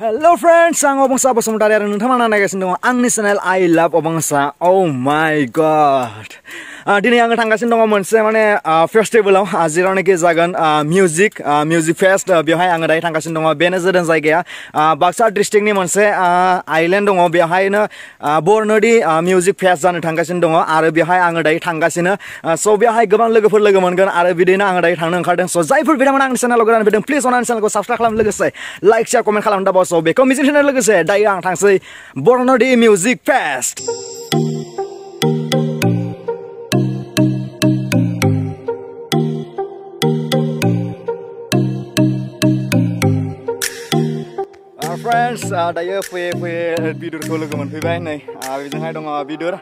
Hello friends, ang Obangsa Bosumtari aran nonton nagasino angni channel I love Obangsa. Oh my god. Dini ang tanggasin dong monse mane festival azirone ke jagan music fest behai ang dai tanggasin dong bene jadan jaiga Baksa district ni monse island dong behai na Bornodi music fest jano tanggasin dong aro behai ang dai tanggasin so behai gobang logofur logo mongon aro bidena ang dai tangno onkardeng so jaifur bidang ang channel logoran bidang please onan channel ko subscribe खालाम लोगोसे like share comment खालाम दाबाव so बेखौ मिजिंथिनाय लोगोसे दायो आं थांसै Bornodi music fest friends dayo fue bidur ko logo मोनफैबाय नै बेजोंहाय दङ बिदुर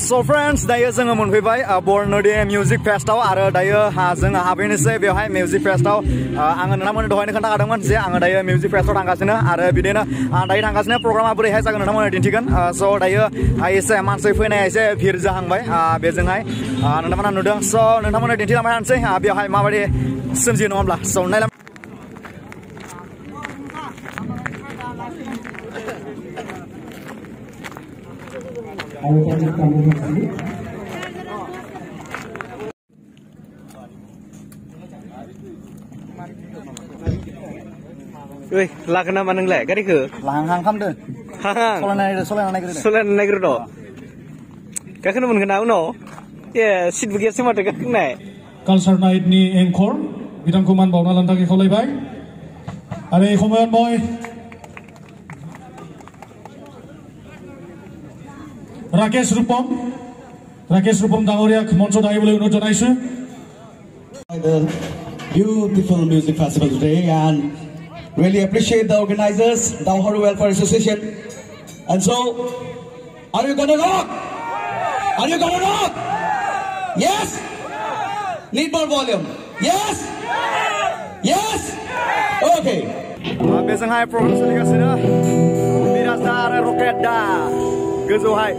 So friends, dayo जोङो मोनफैबाय Bornodi music festaव आरो दायो जोङो हाबैनोसै बेवहाय music festaव आङो नोंथांमोननो दहायनो खोन्थाखादोंमोन जे आङो दायो music festaव थांगासिनो आरो बिदिनो दायो थांगासिनो प्रग्रामा बोरैहाय जागोन नोंथांमोननो दिन्थिगोन so दायो एसे मानसि फैनाया एसे भिर जाहांबाय बेजोंहाय नोंथांमोनहा नुदों so नोंथांमोननो दिन्थिलांबाय थानोसै बेवहाय माबायदि सोमजियो नङा होमब्ला so नायलां Wih, lah kenapa nenglah? Kari ke? Lahang kam deh. Hang. Soalnya naik deh. Kau kenapa mengenal no? Ya, sit begitu sih mata kau kenal. Culture night ni encore, bidang kuman bawa lantai ke kolai bay. Ada kuman boy. Rakesh Rupam Dangoria Monso Dai boleh unjuk naisu. The beautiful music festival today and really appreciate the organizers, Dawharu Welfare Association. And so, are you gonna rock? Are you gonna rock? Yes? Need more volume? Yes? Yes? Okay. Besok program selanjutnya Birasar Rokeda Gezuhai.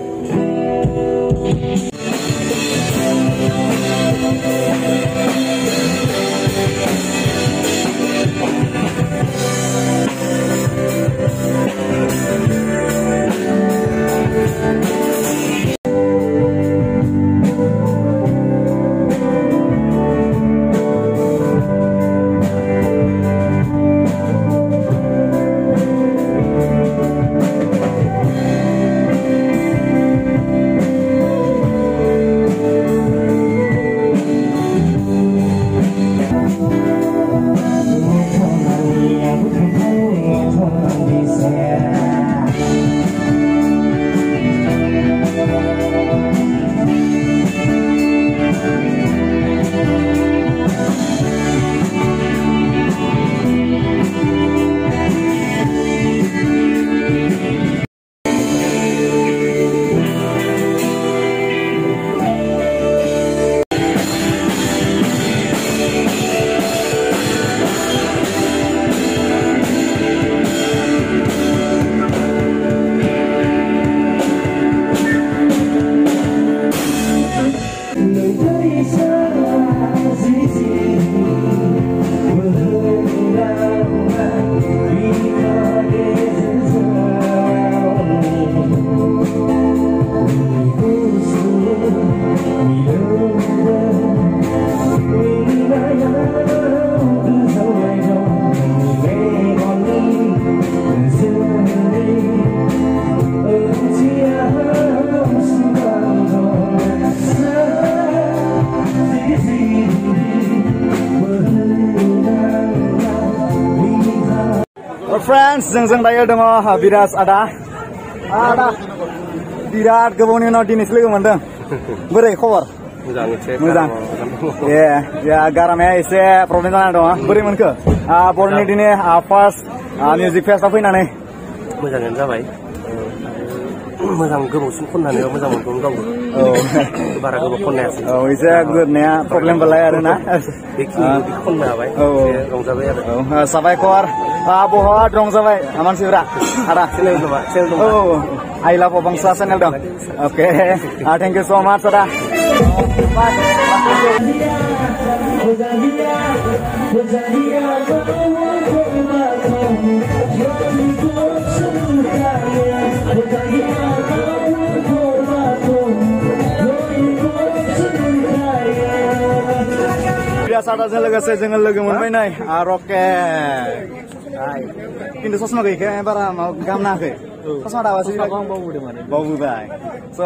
Friends, जों दायो दङ बिराज आदा बिराद गोबावनि उनाव दिनैसो लोगो मोनदों बोरै खबर मोजां या गारामाया एसे प्रब्लेम जानानै दङ बोरै मोनखो बरन'दिनि फार्स्ट मिउजिक फेस्टआव फैनानै मोजाङानो जाबाय मोजां गोबावसिन खननानै मोजां मोनगौमोन गावबो बारा गोबाव खननायासै एसे गोदनाया प्रब्लेम बालाय आरोना बेखिनि खननो हाबाय रंजाबाय आरो साबायखर बहुत रंजाबाय मानसिफोरा आदा चेनेल दं I love Obangsa channel dong. Oke, thank you so much ada. Biasa ada logoसे जोङो लोगो मोनबाय नै रकेट खिन्थु ससमा गैखाया बारा गामनाखै ससमा दाबासै बावबोबाय स'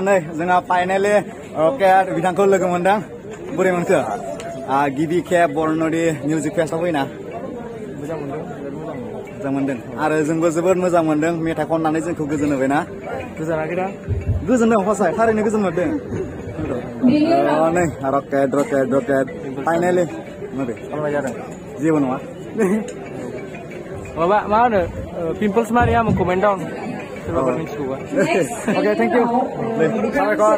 नै जोंहा फाइनेलि रकेट बिथांखौ लोगो मोनदों बोरै मोनखो गिबि खेब बरन'दि मिउजिक फेस्टआव फैना मोजां मोनदों आरो जोंबो जोबोद मोजां मोनदों मेथाइ खननानै जोंखौ गोजोन होबायना गोजोनदों हसाय थारैनो गोजोन मोनदों नै रकेट फाइनेलि माबोरै जादों जेबो नङा माबा मा होनो पिम्पल्स मारि आं कमेन्ट डाउन सोरबाफोर मिथिगौबा अके थेंक इउ साबायखर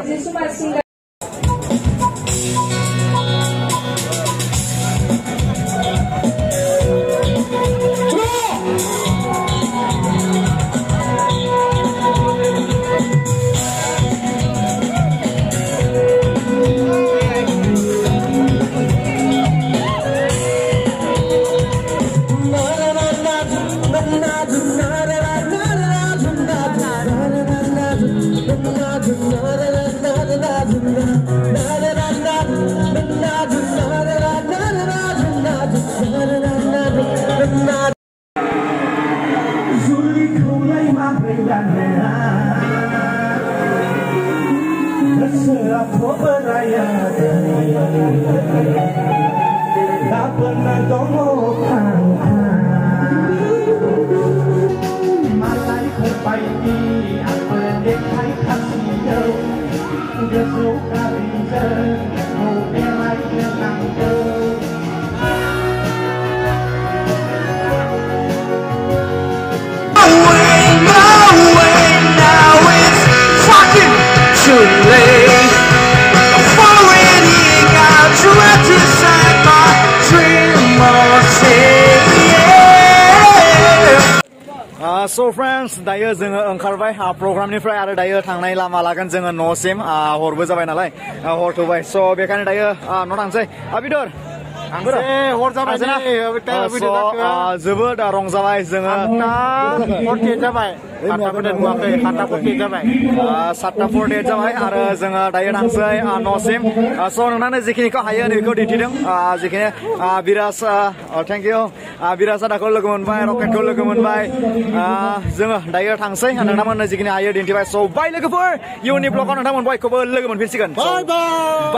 So friends, दायो जोङो ओंखारबाय प्रग्रामनिफ्राय आरो दायो थांनाय लामा लागोन जोङो न'सिम हरबो जाबाय नालाय हर थौबाय स' बेखायनो दायो न' थांसै बिदर हर जाबाय जोबोद रंजाबाय जोङो 48 जाबाय 7:48 जाबाय आरो जोङो दायो थांसै न'सिम स' नोंथांनो जिखिनिखौ हायो बेखौ दिन्थिदों जिखिनि बिराज थेंक इउ बिराज आदाखौ लोगो मोनबाय रकेटखौ लोगो मोनबाय जोङो दायो थांसै नोंथांमोननो जिखिनि हायो दिन्थिबाय स' बाय लोगोफोर इयुननि ब्लगाव नोंथांमोन बयखौबो लोगो मोनफिनसिगोन